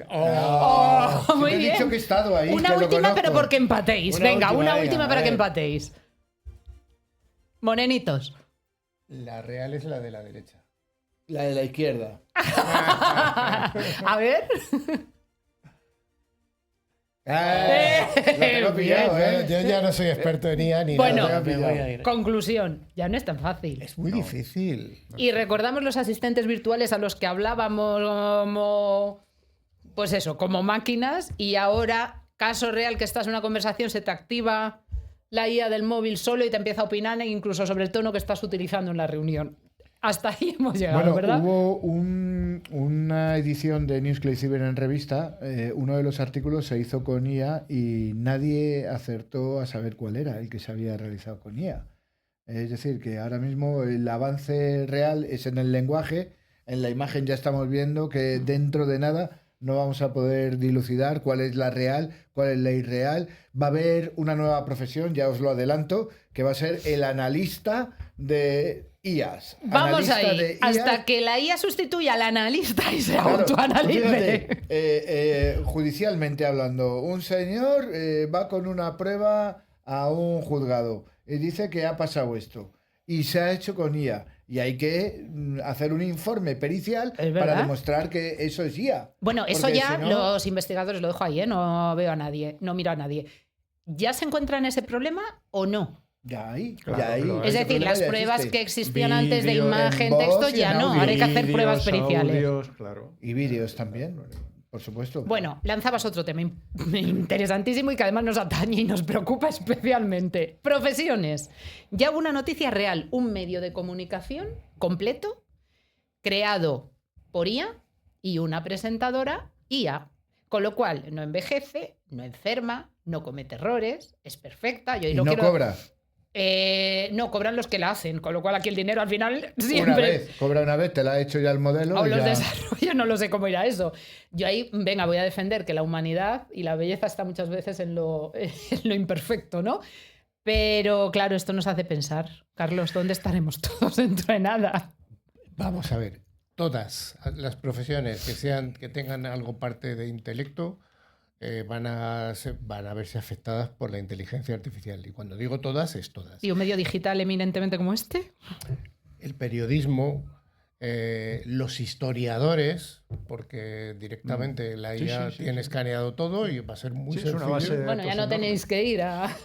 Oh. Sí, muy te he bien. dicho que he estado ahí. Una que lo última, pero conozco. porque empatéis. Una Venga, última, una venga, última a para que ver. empatéis. Morenitos. La real es la de la derecha. La de la izquierda. A ver. La tengo pillado, Bien, yo ya no soy experto en IA ni Bueno, nada. Me voy a ir. Conclusión. Ya no es tan fácil. Es muy difícil. Y recordamos los asistentes virtuales a los que hablábamos como, pues eso, como máquinas, y ahora, caso real, que estás en una conversación, se te activa la IA del móvil solo y te empieza a opinar incluso sobre el tono que estás utilizando en la reunión. Hasta ahí hemos llegado, Bueno, ¿verdad? hubo una edición de Newsclay Cyber en revista. Uno de los artículos se hizo con IA y nadie acertó a saber cuál era el que se había realizado con IA. Es decir, que ahora mismo el avance real es en el lenguaje. En la imagen ya estamos viendo que dentro de nada no vamos a poder dilucidar cuál es la real, cuál es la irreal. Va a haber una nueva profesión, ya os lo adelanto, que va a ser el analista de IAs. Vamos analista ahí, de IAs. hasta que la IA sustituya al analista y se Claro, autoanalice. fíjate, judicialmente hablando, un señor va con una prueba a un juzgado y dice que ha pasado esto y se ha hecho con IA y hay que hacer un informe pericial ¿Es verdad? para demostrar que eso es IA. Bueno, eso Porque ya si no- los investigadores lo dejo ahí, no veo a nadie, no miro a nadie. ¿Ya se encuentran ese problema o no? Ya hay, Claro, ya hay. claro. Es Ese decir, problema las ya pruebas existe. que existían antes de Vídeo, imagen, en texto, voz y ya en no. audio. Ahora hay que hacer pruebas Vídeos, periciales. audios, claro. Y vídeos también, por supuesto. Bueno, lanzabas otro tema interesantísimo y que además nos atañe y nos preocupa especialmente. Profesiones. Ya hubo una noticia real, un medio de comunicación completo creado por IA y una presentadora IA. Con lo cual, no envejece, no enferma, no comete errores, es perfecta. Yo ahí y lo no quiero- cobra. No, cobran los que la hacen, con lo cual aquí el dinero al final siempre... Una vez, cobra una vez, te la ha hecho ya el modelo. O y los ya- desarrollos, no lo sé cómo irá eso. Yo ahí, venga, voy a defender que la humanidad y la belleza está muchas veces en lo imperfecto, ¿no? Pero claro, esto nos hace pensar, Carlos, ¿dónde estaremos todos dentro de nada? Vamos a ver, todas las profesiones que tengan algo parte de intelecto van a verse afectadas por la inteligencia artificial. Y cuando digo todas, es todas. ¿Y un medio digital eminentemente como este? El periodismo, los historiadores, porque directamente la Sí, IA sí, sí, tiene sí. escaneado todo y va a ser muy Sí, es una sencillo. base de Bueno, ya datos no enorme. tenéis que ir a...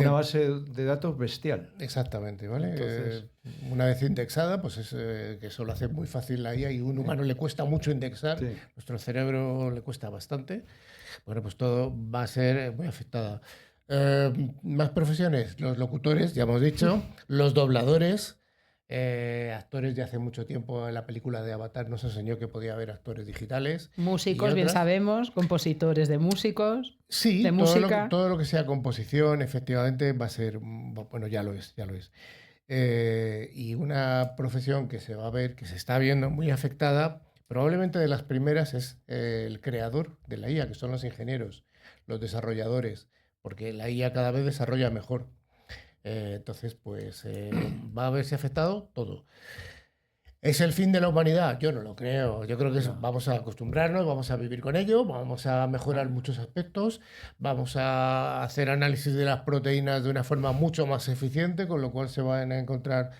Una base de datos bestial. Exactamente, ¿vale? Entonces- Una vez indexada, pues es que eso lo hace muy fácil la IA y a un humano le cuesta mucho indexar, Sí. nuestro cerebro le cuesta bastante. Bueno, pues todo va a ser muy afectada. Más profesiones, los locutores, ya hemos dicho, los dobladores, actores de hace mucho tiempo en la película de Avatar nos enseñó que podía haber actores digitales. Músicos, ¿Y bien otras? sabemos, compositores de músicos. Sí, de música. todo lo que sea composición, efectivamente, va a ser, bueno, ya lo es, ya lo es. Y una profesión que se va a ver, que se está viendo muy afectada, probablemente de las primeras es el creador de la IA, que son los ingenieros, los desarrolladores, porque la IA cada vez desarrolla mejor. Entonces, pues va a verse afectado todo. ¿Es el fin de la humanidad? Yo no lo creo. Yo creo que vamos a acostumbrarnos, vamos a vivir con ello, vamos a mejorar muchos aspectos, vamos a hacer análisis de las proteínas de una forma mucho más eficiente, con lo cual se van a encontrar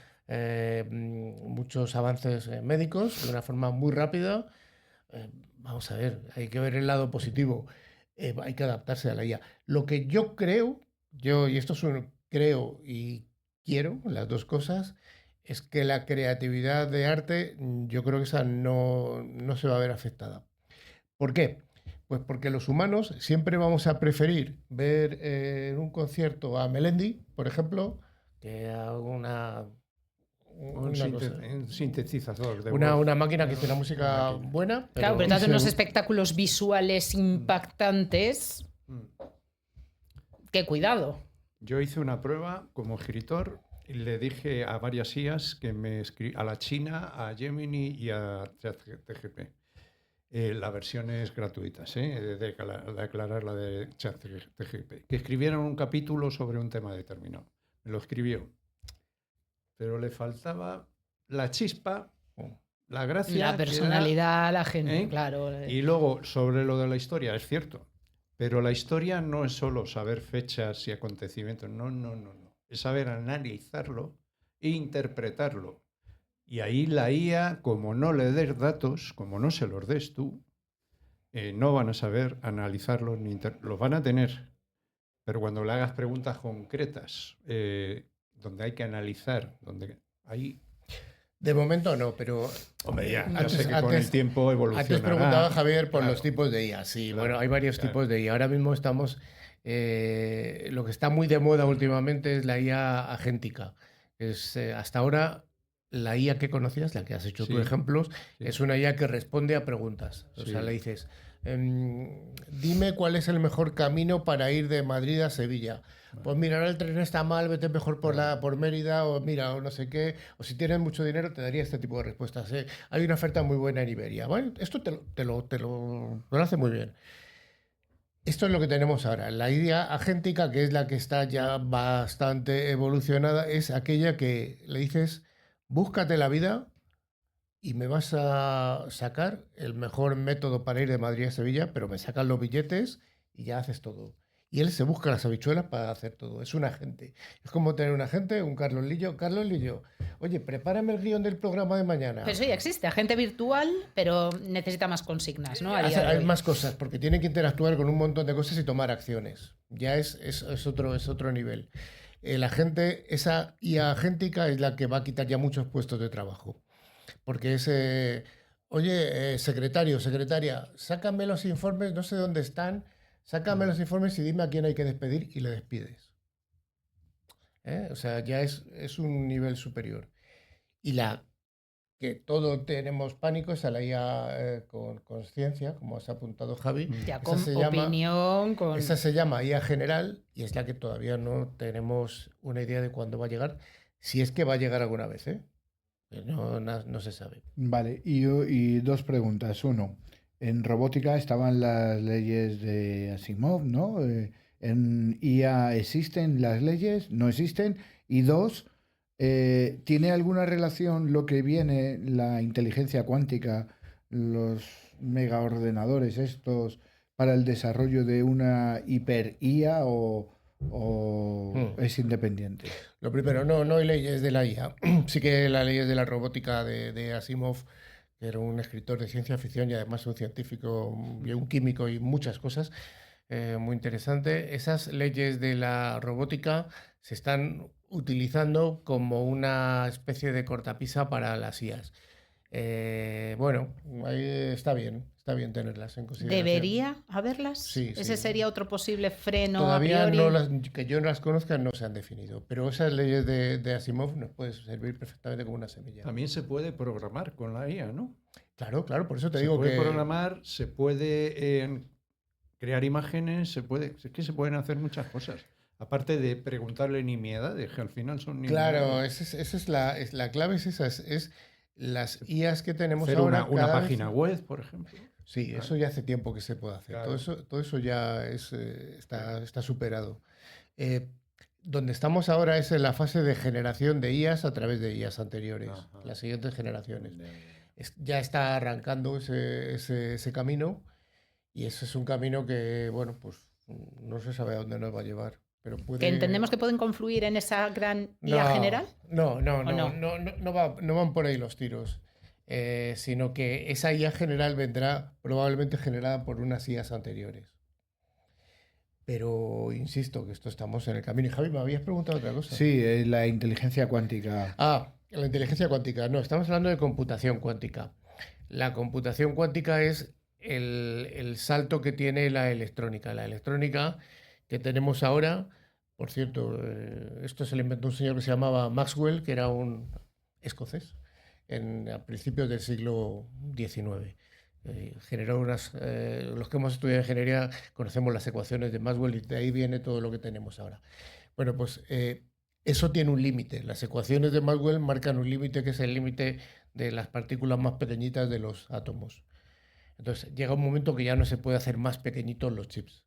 muchos avances médicos de una forma muy rápida. Vamos a ver, hay que ver el lado positivo. Hay que adaptarse a la IA. Lo que yo creo, y esto es un creo y quiero, las dos cosas, es que la creatividad de arte, yo creo que esa no se va a ver afectada. ¿Por qué? Pues porque los humanos siempre vamos a preferir ver en un concierto a Melendi, por ejemplo, que a Un sintetizador de una voz. máquina que hace una música buena. Claro, pero te hacen se- unos espectáculos visuales impactantes. ¡Qué cuidado! Yo hice una prueba como escritor y le dije a varias IAs que a la China, a Gemini y a ChatGPT. La versión es gratuita, de aclarar la de ChatGPT. Que escribieran un capítulo sobre un tema determinado. Me lo escribió. Pero le faltaba la chispa, la gracia. La que era- personalidad, la gente, ¿Eh? claro. Y luego, sobre lo de la historia, es cierto. Pero la historia no es solo saber fechas y acontecimientos. No. Es saber analizarlo e interpretarlo. Y ahí la IA, como no le des datos, como no se los des tú, no van a saber analizarlos ni los van a tener. Pero cuando le hagas preguntas concretas, donde hay que analizar, donde ahí... De momento no, pero... Hombre, ya Antes- sé que con antes- el tiempo evolucionará. Antes preguntaba Javier por Claro. los tipos de IA. Sí, Claro, bueno, hay varios claro. tipos de IA. Ahora mismo estamos... lo que está muy de moda últimamente es la IA agéntica. Hasta ahora, la IA que conocías, la que has hecho Sí, tú ejemplos, sí. es una IA que responde a preguntas. O Sí. sea, le dices, dime cuál es el mejor camino para ir de Madrid a Sevilla. Pues mira, ahora el tren está mal, vete mejor por Mérida, o mira, o no sé qué. O si tienes mucho dinero, te daría este tipo de respuestas. Hay una oferta muy buena en Iberia. Bueno, esto te lo hace muy bien. Esto es lo que tenemos ahora. La IA agéntica, que es la que está ya bastante evolucionada, es aquella que le dices, búscate la vida y me vas a sacar el mejor método para ir de Madrid a Sevilla, pero me sacan los billetes y ya haces todo. Y él se busca las habichuelas para hacer todo. Es un agente. Es como tener un agente, un Carlos Lillo. Carlos Lillo, oye, prepárame el guión del programa de mañana. Pero eso ya existe, agente virtual, pero necesita más consignas, ¿no? A día de Hay hoy. más cosas, porque tiene que interactuar con un montón de cosas y tomar acciones. Ya es otro nivel. El agente, esa IA agéntica es la que va a quitar ya muchos puestos de trabajo. Porque es, oye, secretario, secretaria, sácame los informes, no sé dónde están, sácame los informes y dime a quién hay que despedir y le despides. O sea, ya es un nivel superior. Y la que todo tenemos pánico es a la IA con conciencia, como has apuntado Javi. Ya Esa con se llama- opinión, con... Esa se llama IA general y es la que todavía no tenemos una idea de cuándo va a llegar, si es que va a llegar alguna vez, ¿eh? No se sabe. Vale, y dos preguntas. Uno, en robótica estaban las leyes de Asimov, ¿no? En IA existen las leyes, no existen. Y dos, ¿tiene alguna relación lo que viene, la inteligencia cuántica, los megaordenadores estos, para el desarrollo de una hiper IA o es independiente? Lo primero, no hay leyes de la IA. Sí que la ley es de la robótica de Asimov, que era un escritor de ciencia ficción y además un científico y un químico y muchas cosas. Muy interesante. Esas leyes de la robótica se están utilizando como una especie de cortapisa para las IAs. Bueno, ahí está bien tenerlas en consideración. ¿Debería haberlas? Sí, Ese sí. sería otro posible freno Todavía a priori. que yo no las conozca no se han definido, pero esas leyes de Asimov nos pueden servir perfectamente como una semilla. También se puede programar con la IA, ¿no? Claro, por eso te Se digo puede que programar, se puede crear imágenes, es que se pueden hacer muchas cosas. Aparte de preguntarle nimiedades, que al final son nimiedades. claro, esa es la clave, es esa, es las IAs que tenemos Hacer ahora. una cada vez- página web, por ejemplo. Sí, Claro. eso ya hace tiempo que se puede hacer. Claro. Todo eso ya está superado. Donde estamos ahora es en la fase de generación de IAs a través de IAs anteriores, Ajá. las siguientes generaciones. Ya está arrancando ese camino y ese es un camino que, bueno, pues no se sabe a dónde nos va a llevar. Pero puede... ¿Que entendemos que pueden confluir en esa gran IA general? No van por ahí los tiros. Sino que esa IA general vendrá probablemente generada por unas IAs anteriores. Pero insisto que esto estamos en el camino. Y Javi, me habías preguntado otra cosa. Sí, la inteligencia cuántica. La inteligencia cuántica. No, estamos hablando de computación cuántica. La computación cuántica es el salto que tiene la electrónica. La electrónica que tenemos ahora, por cierto, esto se lo inventó un señor que se llamaba Maxwell, que era un escocés, a principios del siglo XIX. Generó los que hemos estudiado ingeniería conocemos las ecuaciones de Maxwell y de ahí viene todo lo que tenemos ahora. Bueno, pues eso tiene un límite. Las ecuaciones de Maxwell marcan un límite que es el límite de las partículas más pequeñitas de los átomos. Entonces llega un momento que ya no se puede hacer más pequeñitos los chips,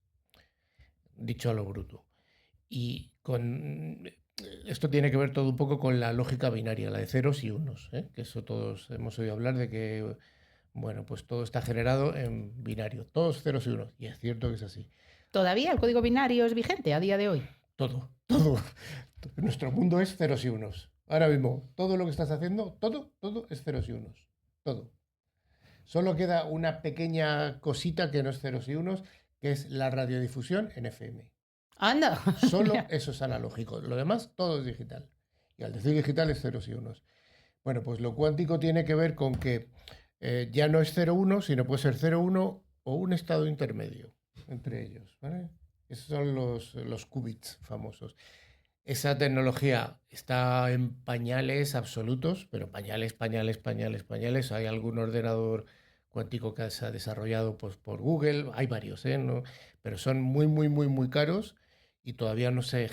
dicho a lo bruto. Y esto tiene que ver todo un poco con la lógica binaria, la de ceros y unos, que eso todos hemos oído hablar de que, bueno, pues todo está generado en binario, todos ceros y unos, y es cierto que es así. ¿Todavía el código binario es vigente a día de hoy? Todo. Nuestro mundo es ceros y unos. Ahora mismo, todo lo que estás haciendo, todo es ceros y unos. Todo. Solo queda una pequeña cosita que no es ceros y unos, que es la radiodifusión en FM. ¡Anda! Solo eso es analógico. Lo demás, todo es digital. Y al decir digital es ceros y unos. Bueno, pues lo cuántico tiene que ver con que ya no es 0,1, sino puede ser 0,1 o un estado intermedio entre ellos, ¿vale? Esos son los qubits famosos. Esa tecnología está en pañales absolutos, pero pañales. Hay algún ordenador cuántico que se ha desarrollado pues, por Google, hay varios, ¿no? Pero son muy caros y todavía no se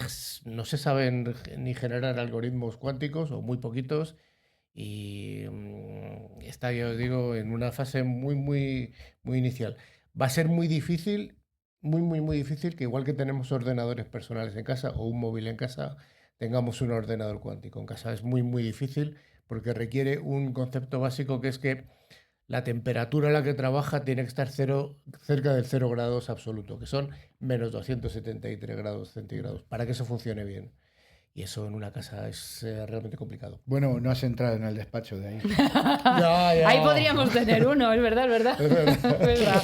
saben ni generar algoritmos cuánticos o muy poquitos y está, ya os digo, en una fase muy inicial. Va a ser muy difícil muy, muy, muy difícil que igual que tenemos ordenadores personales en casa o un móvil en casa, tengamos un ordenador cuántico en casa. Es muy, muy difícil porque requiere un concepto básico que es que la temperatura a la que trabaja tiene que estar cerca del 0 grados absoluto, que son menos 273 grados centígrados, para que eso funcione bien. Y eso en una casa es realmente complicado. Bueno, no has entrado en el despacho de ahí. Ya. Ahí podríamos tener uno, es verdad. Es verdad.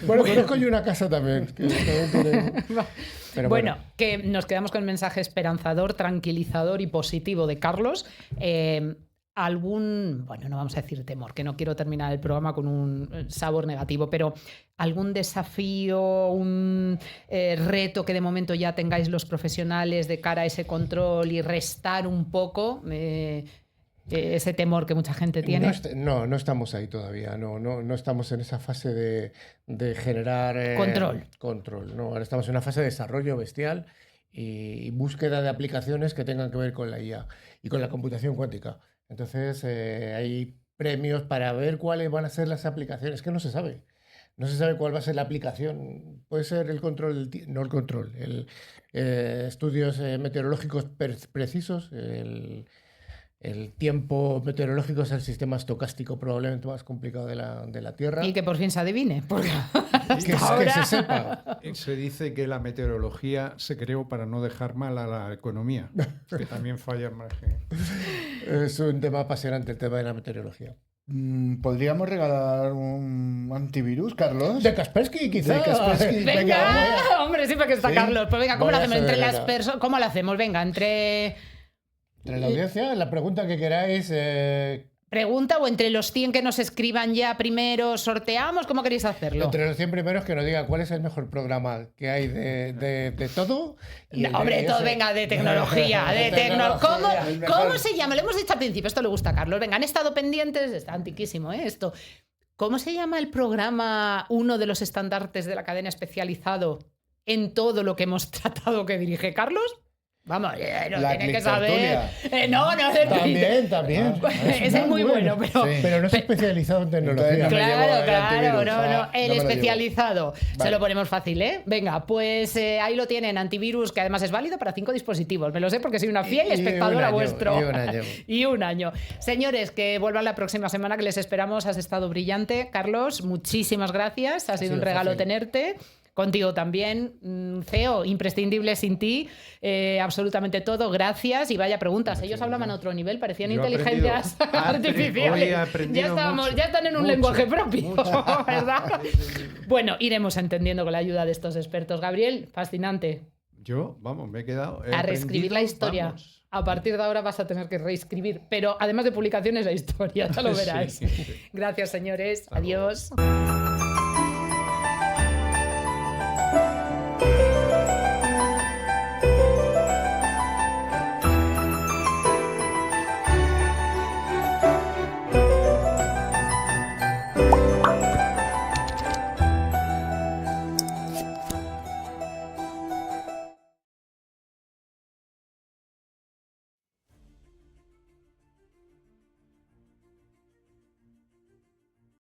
Bueno, conozco yo una casa también. Pero bueno, que nos quedamos con el mensaje esperanzador, tranquilizador y positivo de Carlos. Bueno, no vamos a decir temor, que no quiero terminar el programa con un sabor negativo, pero algún desafío, un reto que de momento ya tengáis los profesionales de cara a ese control y restar un poco ese temor que mucha gente tiene. No estamos ahí todavía, no estamos en esa fase de generar control. No, ahora estamos en una fase de desarrollo bestial y búsqueda de aplicaciones que tengan que ver con la IA y con la computación cuántica. Entonces hay premios para ver cuáles van a ser las aplicaciones, que no se sabe. No se sabe cuál va a ser la aplicación. Puede ser el control, estudios meteorológicos precisos, el tiempo meteorológico es el sistema estocástico probablemente más complicado de la Tierra. Y que por fin se adivine. Porque que se sepa. Se dice que la meteorología se creó para no dejar mal a la economía, que también falla en margen. Es un tema apasionante el tema de la meteorología. ¿Podríamos regalar un antivirus, Carlos? De Kaspersky, quizá. De Kaspersky. Venga, hombre, siempre que está Sí. Carlos. Pues venga, ¿cómo lo hacemos? Entre las venga. personas. ¿Cómo lo hacemos? Venga, entre la audiencia, la pregunta que queráis. pregunta o entre los 100 que nos escriban ya primero, sorteamos. ¿Cómo queréis hacerlo? Entre los 100 primeros que nos diga cuál es el mejor programa que hay de todo. Y No, hombre, todo, venga, de tecnología. tecnología. ¿Cómo se llama? Lo hemos dicho al principio, esto le gusta a Carlos. Venga, han estado pendientes, está antiquísimo, esto. ¿Cómo se llama el programa, uno de los estandartes de la cadena especializado en todo lo que hemos tratado que dirige Carlos? Vamos, no La tiene que saber. Click No. También. Ese es muy bueno, pero. Sí. Pero no es especializado en tecnología. Entonces, Claro, no. El no me lo especializado. Se Vale. lo ponemos fácil, ¿eh? Venga, pues ahí lo tienen, antivirus, que además es válido para 5 dispositivos. Me lo sé porque soy una fiel Y espectadora un año, vuestro. y un año. Y un año. Señores, que vuelvan la próxima semana, que les esperamos. Has estado brillante. Carlos, muchísimas gracias. Ha sido un regalo fácil. tenerte. Contigo también, CEO, imprescindible sin ti, absolutamente todo, gracias y vaya preguntas. Ellos hablaban a otro nivel, parecían Yo he inteligencias aprendido- artificiales. hoy he aprendido mucho, ya están en un mucho, lenguaje propio, mucho. ¿verdad? Bueno, iremos entendiendo con la ayuda de estos expertos. Gabriel, fascinante. Yo, vamos, me he quedado. he A reescribir la aprendido, historia. vamos. A partir de ahora vas a tener que reescribir, pero además de publicaciones la historia, ya lo verás. Sí. Gracias, señores. Hasta luego. Adiós.